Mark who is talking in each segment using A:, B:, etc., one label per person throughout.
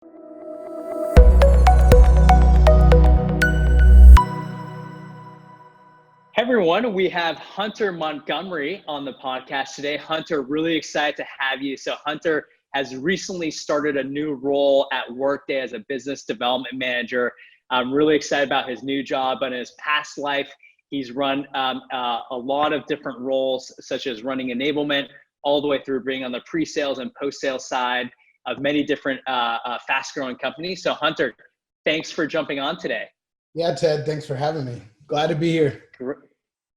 A: Hey everyone, we have Hunter Montgomery on the podcast today. Hunter, really excited to have you. So Hunter has recently started a new role at WorkDay as a business development manager. I'm really excited about his new job, but in his past life, he's run a lot of different roles, such as running enablement, all the way through being on the pre-sales and post-sales side of many different fast-growing companies. So Hunter, thanks for jumping on today.
B: Yeah, Ted, thanks for having me. Glad to be here.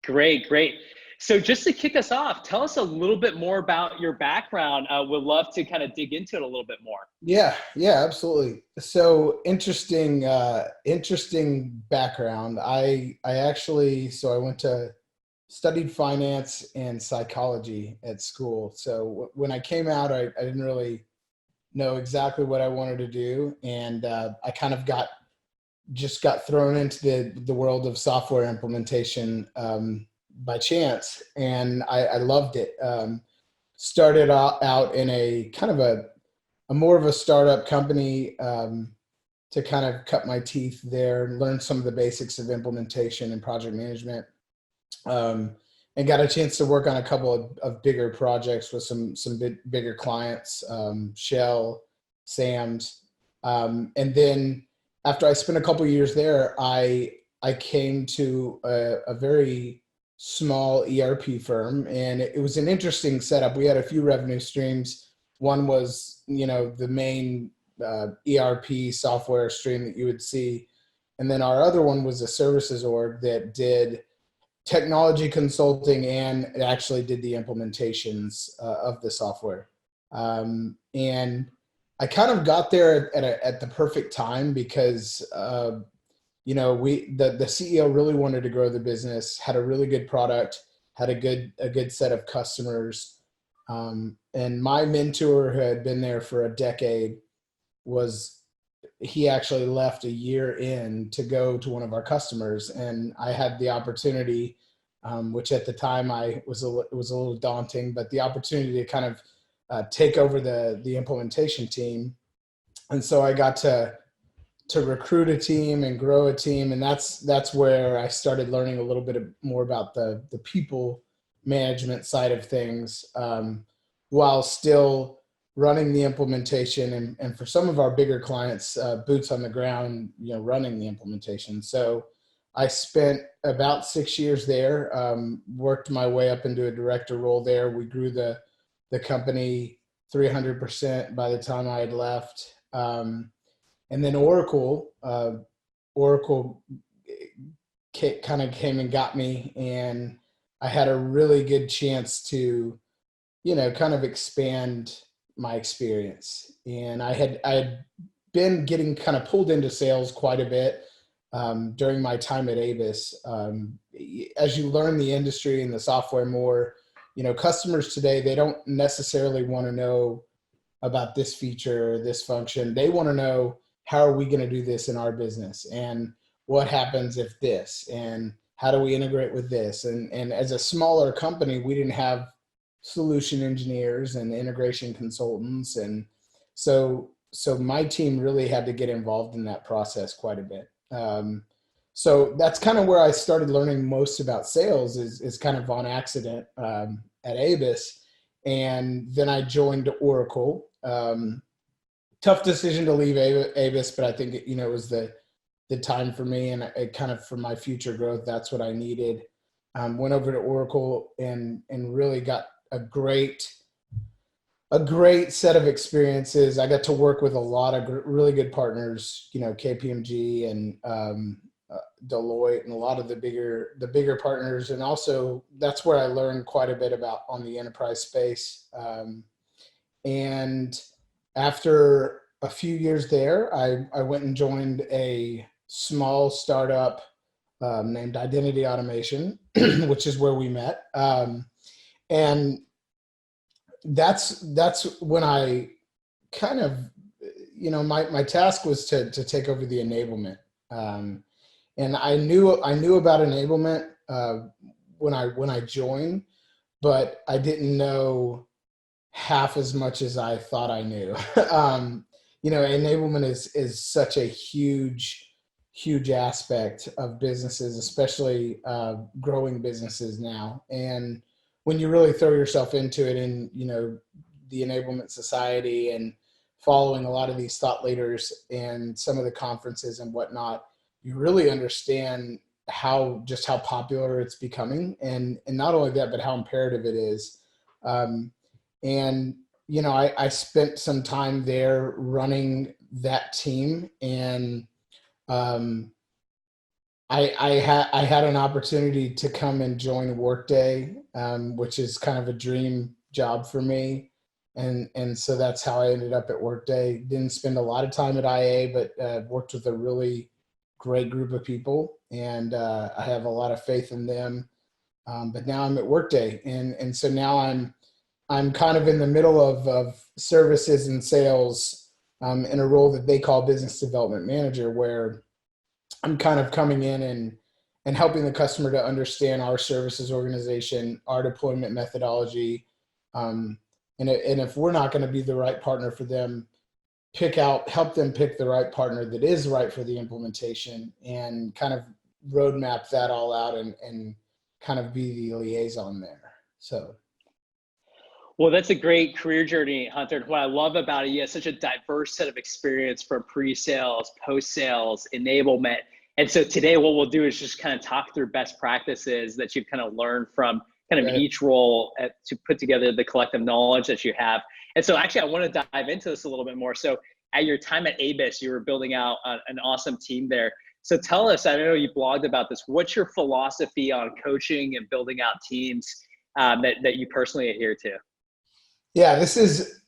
A: Great. So just to kick us off, tell us a little bit more about your background. Would love to kind of dig into it a little bit more.
B: Yeah, absolutely. So interesting background. I went to studied finance and psychology at school. So when I came out, I didn't really know exactly what I wanted to do, and I kind of got thrown into the world of software implementation by chance, and I loved it. Started out in a kind of a more of a startup company to kind of cut my teeth there and learn some of the basics of implementation and project management, and got a chance to work on a couple of bigger projects with some bigger clients, Shell, Sam's, and then after I spent a couple of years there, I came to a very small ERP firm, and it was an interesting setup. We had a few revenue streams. One was, the main ERP software stream that you would see, and then our other one was a services org that did technology consulting and it actually did the implementations of the software. And I kind of got there at the perfect time because, the CEO really wanted to grow the business, had a really good product, had a good set of customers. And my mentor, who had been there for a decade, he actually left a year in to go to one of our customers. And I had the opportunity, which at the time it was a little daunting, but the opportunity to kind of take over the implementation team. And so I got to recruit a team and grow a team. And that's where I started learning a little bit more about the people management side of things, while still running the implementation and for some of our bigger clients, boots on the ground, running the implementation. So I spent about 6 years there, worked my way up into a director role there. We grew the company 300% by the time I had left. And then Oracle kind of came and got me, and I had a really good chance to, kind of expand my experience. And I had been getting kind of pulled into sales quite a bit during my time at Avis. As you learn the industry and the software more, customers today, they don't necessarily want to know about this feature or this function. They want to know, how are we going to do this in our business? And what happens if this? And how do we integrate with this? And as a smaller company, we didn't have solution engineers and integration consultants. And so my team really had to get involved in that process quite a bit. So that's kind of where I started learning most about sales is kind of on accident at Avis. And then I joined Oracle. Tough decision to leave Avis, but I think, it was the time for me, and it kind of for my future growth, that's what I needed. Went over to Oracle and really got a great set of experiences. I got to work with a lot of really good partners, KPMG and Deloitte and a lot of the bigger partners. And also that's where I learned quite a bit about on the enterprise space. And after a few years there, I went and joined a small startup named Identity Automation, which is where we met. And that's when I kind of, my task was to take over the enablement. And I knew about enablement when I joined, but I didn't know half as much as I thought I knew. enablement is such a huge aspect of businesses, especially growing businesses now. And when you really throw yourself into it in, the enablement society and following a lot of these thought leaders and some of the conferences and whatnot, you really understand how popular it's becoming. And not only that, but how imperative it is. And I spent some time there running that team, and I had an opportunity to come and join WorkDay, which is kind of a dream job for me, and so that's how I ended up at WorkDay. Didn't spend a lot of time at IA, but worked with a really great group of people, and I have a lot of faith in them. But now I'm at WorkDay, and so now I'm kind of in the middle of services and sales, in a role that they call business development manager, where I'm kind of coming in and helping the customer to understand our services organization, our deployment methodology. And if we're not going to be the right partner for them, help them pick the right partner that is right for the implementation, and kind of roadmap that all out and kind of be the liaison there. So.
A: Well, that's a great career journey, Hunter. And what I love about it, you have such a diverse set of experience from pre-sales, post-sales, enablement. And so today what we'll do is just kind of talk through best practices that you've kind of learned from kind of each role to put together the collective knowledge that you have. And so actually I want to dive into this a little bit more. So at your time at Abus, you were building out an awesome team there. So tell us, I know you blogged about this, what's your philosophy on coaching and building out teams that you personally adhere to?
B: Yeah, this is,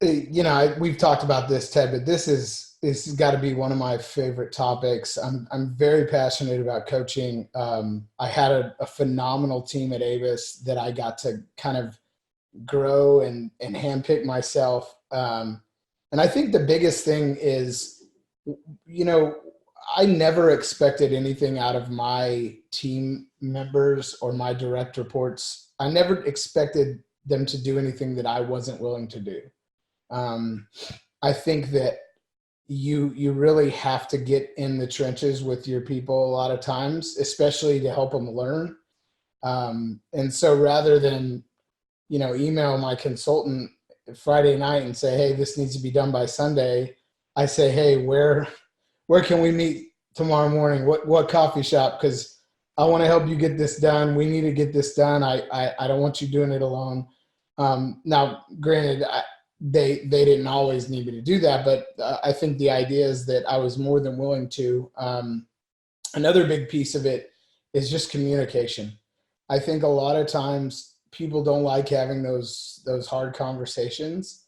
B: we've talked about this, Ted, but this has got to be one of my favorite topics. I'm very passionate about coaching. I had a phenomenal team at Avis that I got to kind of grow and handpick myself. And I think the biggest thing is, I never expected anything out of my team members or my direct reports. I never expected them to do anything that I wasn't willing to do. I think that you really have to get in the trenches with your people a lot of times, especially to help them learn. And so rather than, email my consultant Friday night and say, hey, this needs to be done by Sunday, I say, hey, where can we meet tomorrow morning? What coffee shop? Because I want to help you get this done. We need to get this done. I don't want you doing it alone. Now, granted, they didn't always need me to do that, but I think the idea is that I was more than willing to. Another big piece of it is just communication. I think a lot of times people don't like having those hard conversations,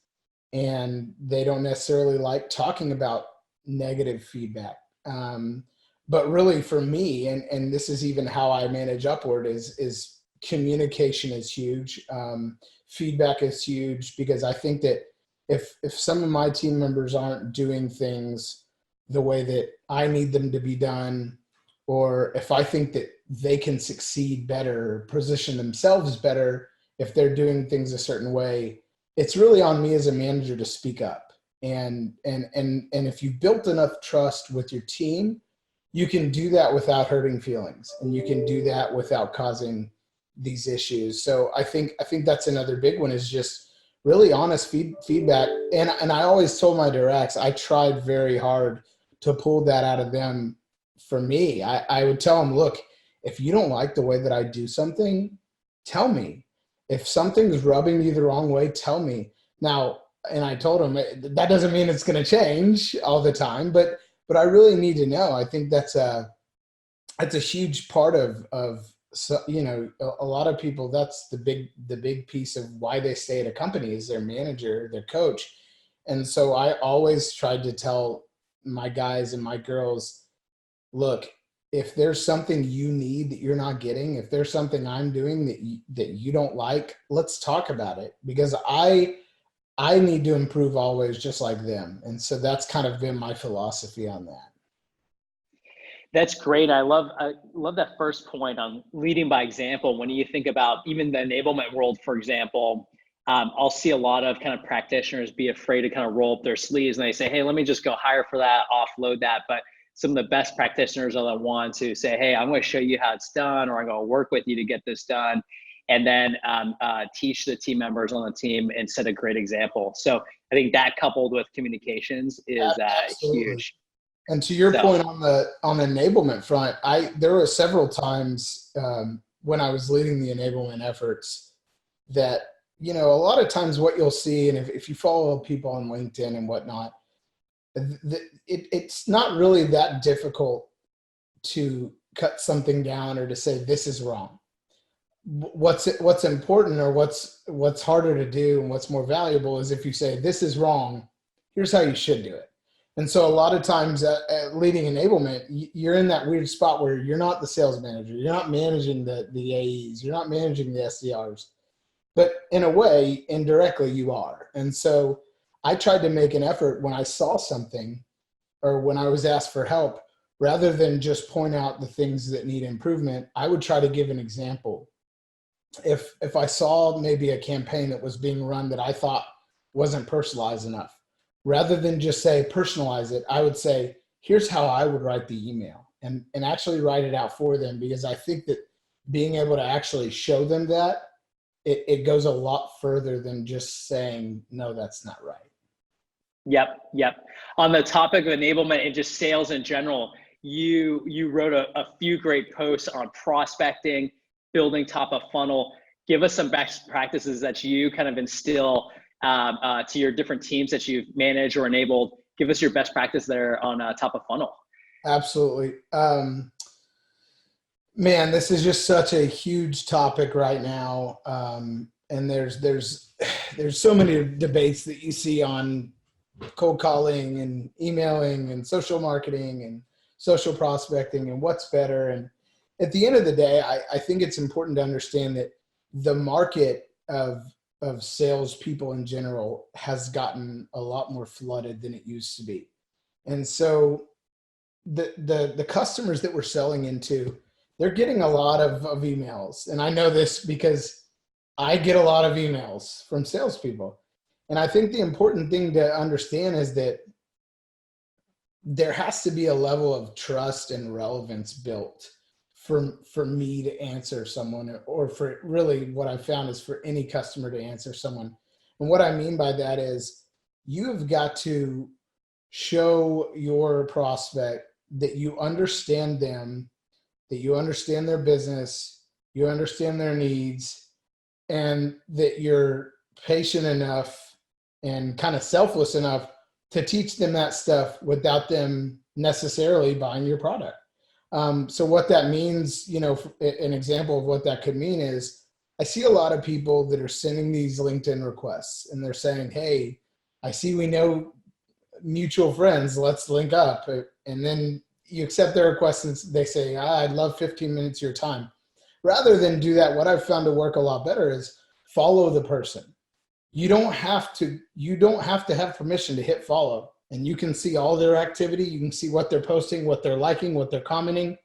B: and they don't necessarily like talking about negative feedback. But really for me, and this is even how I manage Upward, is communication is huge. Feedback is huge, because I think that if some of my team members aren't doing things the way that I need them to be done, or if I think that they can succeed better, position themselves better if they're doing things a certain way, it's really on me as a manager to speak up. And if you built enough trust with your team, you can do that without hurting feelings, and you can do that without causing these issues. So I think that's another big one, is just really honest feedback. And I always told my directs, I tried very hard to pull that out of them. For me, I would tell them, look, if you don't like the way that I do something, tell me. If something's rubbing you the wrong way, tell me. Now, and I told them that doesn't mean it's going to change all the time, but I really need to know. I think that's a huge part of so, a lot of people, that's the big piece of why they stay at a company, is their manager, their coach. And so I always tried to tell my guys and my girls, look, if there's something you need that you're not getting, if there's something I'm doing that you don't like, let's talk about it, because I need to improve always, just like them. And so that's kind of been my philosophy on that.
A: That's great. I love that first point on leading by example. When you think about even the enablement world, for example, I'll see a lot of kind of practitioners be afraid to kind of roll up their sleeves and they say, hey, let me just go hire for that, offload that. But some of the best practitioners are the ones who say, hey, I'm going to show you how it's done, or I'm going to work with you to get this done. And then teach the team members on the team and set a great example. So I think that coupled with communications is
B: Absolutely.
A: huge.
B: And to your
A: So
B: point on the enablement front, there were several times when I was leading the enablement efforts that, you know, a lot of times what you'll see, and if you follow people on LinkedIn and whatnot, it's not really that difficult to cut something down or to say this is wrong. What's important, or what's harder to do and what's more valuable, is if you say this is wrong, here's how you should do it. And so a lot of times at leading enablement, you're in that weird spot where you're not the sales manager, you're not managing the AEs, you're not managing the SDRs, but in a way, indirectly you are. And so I tried to make an effort when I saw something or when I was asked for help, rather than just point out the things that need improvement, I would try to give an example. If I saw maybe a campaign that was being run that I thought wasn't personalized enough, rather than just say personalize it, I would say, here's how I would write the email, and actually write it out for them, because I think that being able to actually show them that it goes a lot further than just saying, no, that's not right.
A: Yep. On the topic of enablement and just sales in general, you wrote a few great posts on prospecting, building top of funnel. Give us some best practices that you kind of instill to your different teams that you've managed or enabled. Give us your best practice there on top of funnel.
B: Absolutely. Man, this is just such a huge topic right now. And there's so many debates that you see on cold calling and emailing and social marketing and social prospecting and what's better. And at the end of the day, I think it's important to understand that the market of salespeople in general has gotten a lot more flooded than it used to be. And so the customers that we're selling into, they're getting a lot of emails. And I know this because I get a lot of emails from salespeople. And I think the important thing to understand is that there has to be a level of trust and relevance built for me to answer someone, or for really what I found is for any customer to answer someone. And what I mean by that is you've got to show your prospect that you understand them, that you understand their business, you understand their needs, and that you're patient enough and kind of selfless enough to teach them that stuff without them necessarily buying your product. So what that means, you know, an example of what that could mean is I see a lot of people that are sending these LinkedIn requests and they're saying, hey, I see we know mutual friends, let's link up. And then you accept their request and they say, I'd love 15 minutes of your time. Rather than do that, what I've found to work a lot better is follow the person. You don't have to have permission to hit follow, and you can see all their activity. You can see what they're posting, what they're liking, what they're commenting.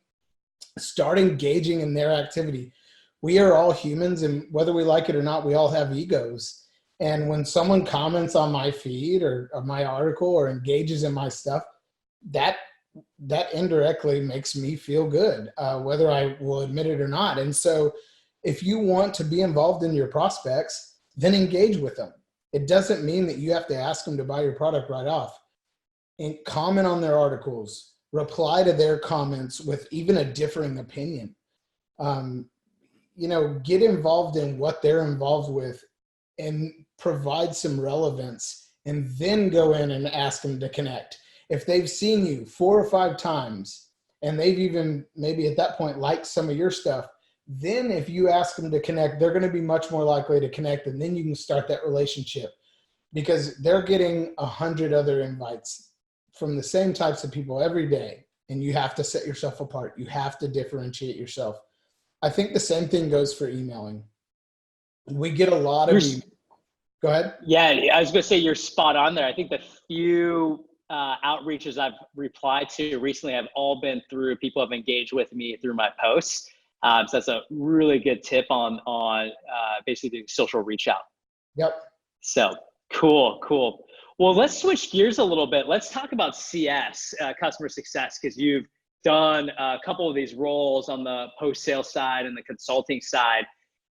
B: Start engaging in their activity. We are all humans, and whether we like it or not, we all have egos. And when someone comments on my feed or my article or engages in my stuff, that indirectly makes me feel good, whether I will admit it or not. And so if you want to be involved in your prospects, then engage with them. It doesn't mean that you have to ask them to buy your product right off. And comment on their articles, reply to their comments with even a differing opinion. You know, get involved in what they're involved with and provide some relevance, and then go in and ask them to connect. If they've seen you 4 or 5 times and they've even maybe at that point liked some of your stuff, then if you ask them to connect, they're going to be much more likely to connect, and then you can start that relationship, because they're getting 100 other invites from the same types of people every day, and you have to set yourself apart. You have to differentiate yourself. I think the same thing goes for emailing. We get a lot of emails. Go ahead.
A: Yeah, I was going to say you're spot on there. I think the few outreaches I've replied to recently have all been through people have engaged with me through my posts. So that's a really good tip on basically doing social reach out.
B: Yep.
A: So cool. Well, let's switch gears a little bit. Let's talk about CS, customer success, because you've done a couple of these roles on the post-sale side and the consulting side.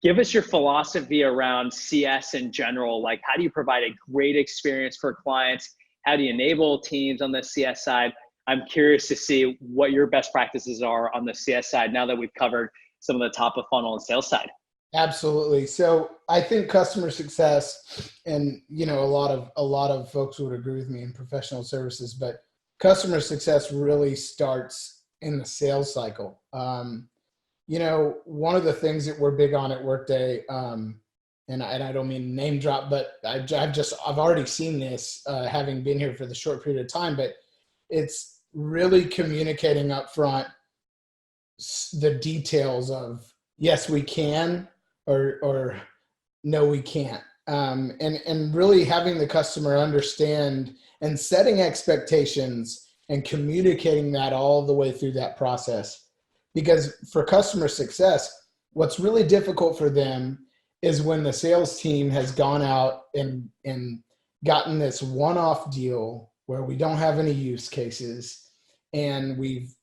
A: Give us your philosophy around CS in general. Like, how do you provide a great experience for clients? How do you enable teams on the CS side? I'm curious to see what your best practices are on the CS side now that we've covered some of the top of funnel and sales side.
B: Absolutely. So I think customer success, and a lot of folks would agree with me in professional services, but customer success really starts in the sales cycle. One of the things that we're big on at Workday, and I don't mean name drop, but I've already seen this having been here for the short period of time, but it's really communicating up front the details of yes, we can, or no, we can't. And really having the customer understand and setting expectations and communicating that all the way through that process. Because for customer success, what's really difficult for them is when the sales team has gone out and gotten this one-off deal where we don't have any use cases and we've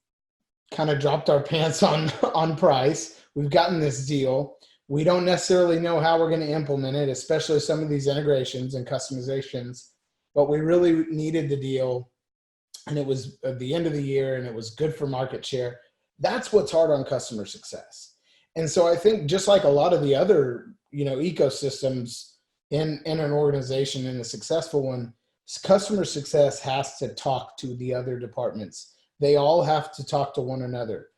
B: kind of dropped our pants on price. We've gotten this deal. We don't necessarily know how we're going to implement it, especially some of these integrations and customizations, but we really needed the deal, and it was at the end of the year and it was good for market share. That's what's hard on customer success. And so I think just like a lot of the other, ecosystems in an organization, in a successful one, customer success has to talk to the other departments. They all have to talk to one another.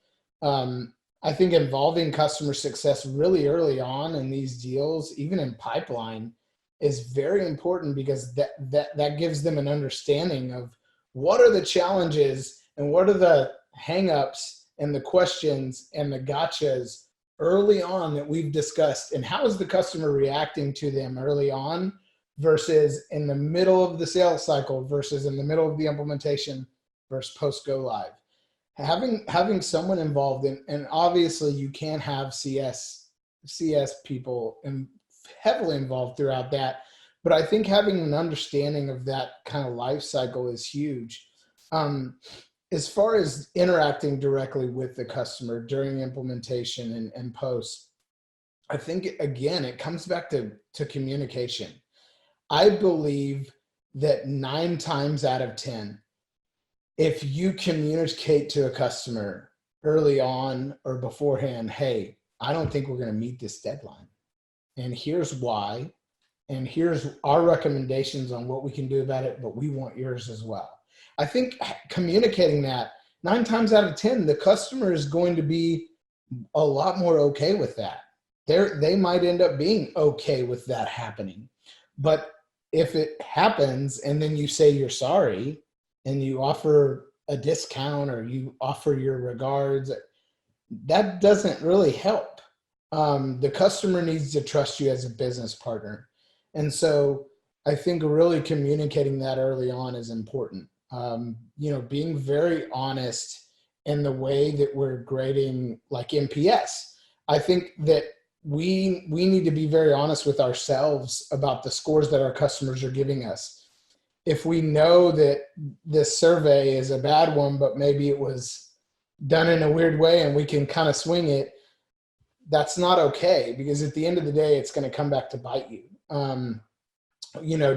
B: I think involving customer success really early on in these deals, even in pipeline, is very important because that gives them an understanding of what are the challenges and what are the hangups and the questions and the gotchas early on that we've discussed, and how is the customer reacting to them early on versus in the middle of the sales cycle versus in the middle of the implementation versus post go live. Having someone involved and obviously you can't have CS people heavily involved throughout that, but I think having an understanding of that kind of life cycle is huge. As far as interacting directly with the customer during implementation and post, I think again it comes back to communication. I believe that 9 times out of 10, if you communicate to a customer early on or beforehand, hey, I don't think we're going to meet this deadline, and here's why, and here's our recommendations on what we can do about it, but we want yours as well. I think communicating that 9 times out of 10, the customer is going to be a lot more okay with that. They might end up being okay with that happening. But if it happens and then you say you're sorry and you offer a discount or you offer your regards, that doesn't really help. The customer needs to trust you as a business partner. And so I think really communicating that early on is important. Being very honest in the way that we're grading like NPS. I think that we need to be very honest with ourselves about the scores that our customers are giving us. If we know that this survey is a bad one, but maybe it was done in a weird way and we can kind of swing it, that's not okay, because at the end of the day, it's going to come back to bite you.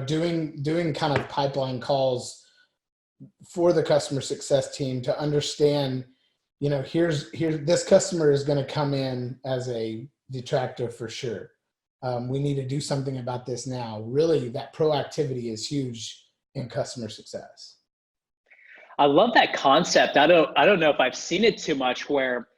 B: Doing kind of pipeline calls for the customer success team to understand, here's this customer is going to come in as a detractor for sure. We need to do something about this now. Really, that proactivity is huge in customer success.
A: I love that concept. I don't know if I've seen it too much where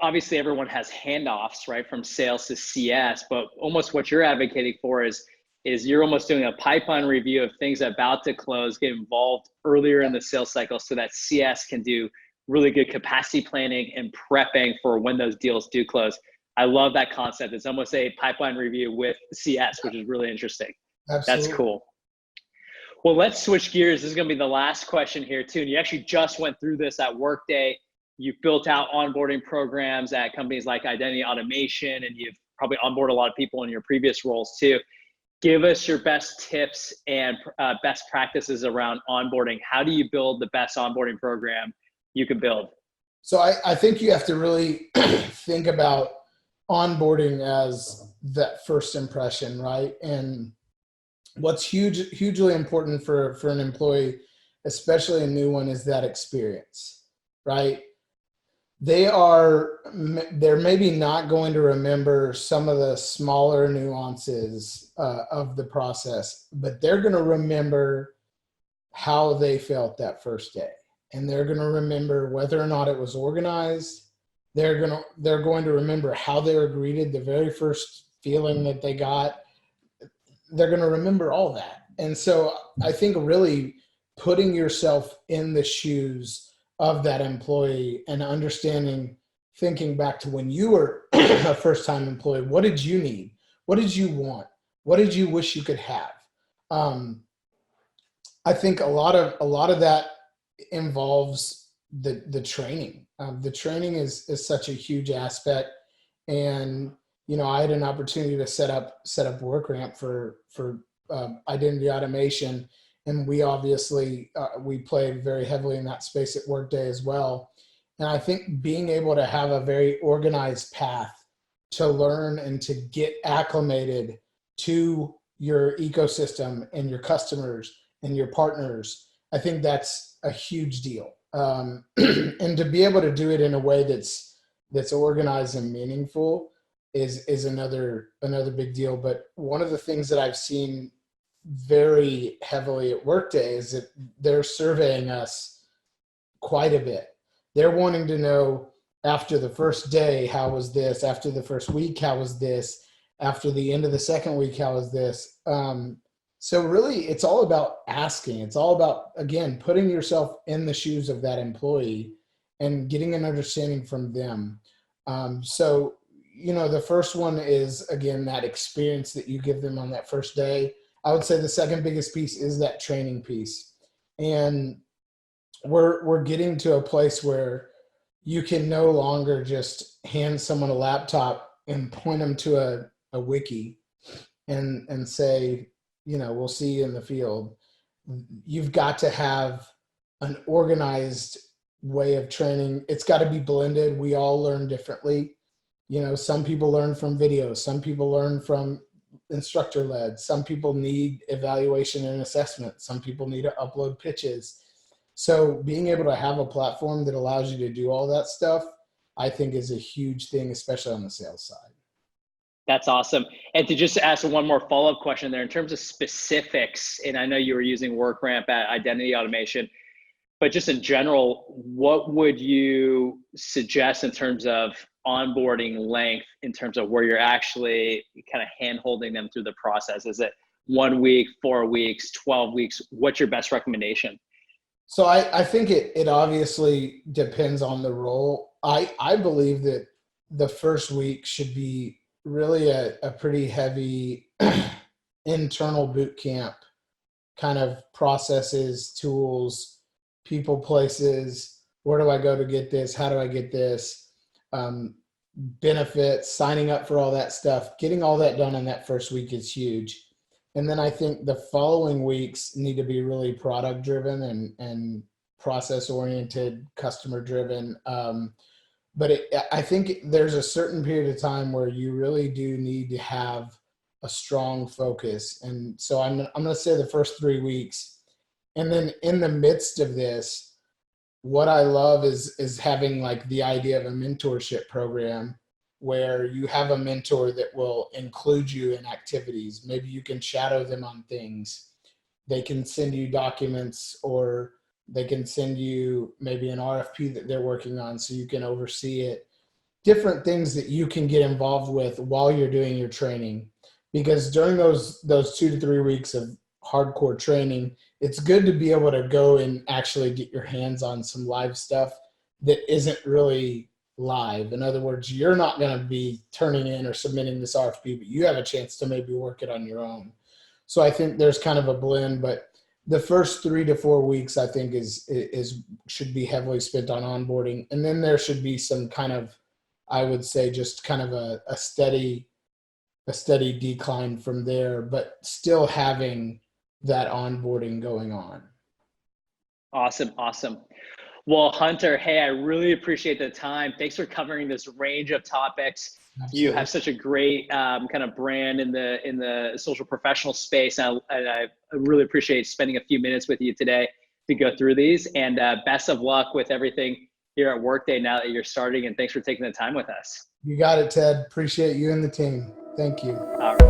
A: obviously everyone has handoffs, right, from sales to CS, but almost what you're advocating for is you're almost doing a pipeline review of things about to close, get involved earlier in the sales cycle so that CS can do really good capacity planning and prepping for when those deals do close. I love that concept. It's almost a pipeline review with CS, which is really interesting.
B: Absolutely.
A: That's cool. Well, let's switch gears. This is going to be the last question here too. And you actually just went through this at Workday. You've built out onboarding programs at companies like Identity Automation, and you've probably onboarded a lot of people in your previous roles too. Give us your best tips and best practices around onboarding. How do you build the best onboarding program you can build?
B: So I think you have to really think about onboarding as that first impression, right? And what's hugely important for an employee, especially a new one, is that experience, right? They're maybe not going to remember some of the smaller nuances of the process, but they're going to remember how they felt that first day, and they're going to remember whether or not it was organized. They're going to remember how they were greeted, the very first feeling that they got. They're going to remember all that. And so I think really putting yourself in the shoes of that employee and understanding, thinking back to when you were a first time employee, what did you need? What did you want? What did you wish you could have? I think a lot of that involves the training. The training is such a huge aspect, and I had an opportunity to set up WorkRamp for identity automation, and we obviously we played very heavily in that space at WorkDay as well. And I think being able to have a very organized path to learn and to get acclimated to your ecosystem and your customers and your partners, I think that's a huge deal. And to be able to do it in a way that's organized and meaningful is another big deal. But one of the things that I've seen very heavily at WorkDay is that they're surveying us quite a bit. They're wanting to know, after the first day, how was this? After the first week, how was this? After the end of the second week, how was this? So really, it's all about asking. It's all about, again, putting yourself in the shoes of that employee and getting an understanding from them. So the first one is, again, that experience that you give them on that first day. I would say the second biggest piece is that training piece. And we're getting to a place where you can no longer just hand someone a laptop and point them to a wiki and say, we'll see you in the field. You've got to have an organized way of training. It's got to be blended. We all learn differently. Some people learn from videos. Some people learn from instructor led. Some people need evaluation and assessment. Some people need to upload pitches. So being able to have a platform that allows you to do all that stuff, I think, is a huge thing, especially on the sales side.
A: That's awesome. And to just ask one more follow-up question there, in terms of specifics, and I know you were using WorkRamp at identity automation, but just in general, what would you suggest in terms of onboarding length, in terms of where you're actually kind of hand-holding them through the process? Is it 1 week, 4 weeks, 12 weeks? What's your best recommendation?
B: So I think it obviously depends on the role. I believe that the first week should be really a pretty heavy internal boot camp kind of processes, tools, people, places. Where do I go to get this? How do I get this? Benefits, signing up for all that stuff, getting all that done in that first week is huge. And then I think the following weeks need to be really product driven and process oriented, customer driven. But I think there's a certain period of time where you really do need to have a strong focus. And so I'm going to say the first 3 weeks. And then in the midst of this, what I love is having like the idea of a mentorship program where you have a mentor that will include you in activities. Maybe you can shadow them on things. They can send you documents, or they can send you maybe an RFP that they're working on so you can oversee it. Different things that you can get involved with while you're doing your training. Because during those 2 to 3 weeks of hardcore training, it's good to be able to go and actually get your hands on some live stuff that isn't really live. In other words, you're not going to be turning in or submitting this RFP, but you have a chance to maybe work it on your own. So I think there's kind of a blend, but the first 3 to 4 weeks, I think, should be heavily spent on onboarding. And then there should be some kind of, I would say, just kind of a steady a steady decline from there, but still having that onboarding going on.
A: Awesome. Awesome. Well, Hunter, hey, I really appreciate the time. Thanks for covering this range of topics. You
B: Absolutely.
A: have such a great kind of brand in the social professional space, and I really appreciate spending a few minutes with you today to go through these. And best of luck with everything here at Workday now that you're starting. And thanks for taking the time with us.
B: You got it, Ted. Appreciate you and the team. Thank you.
A: All right.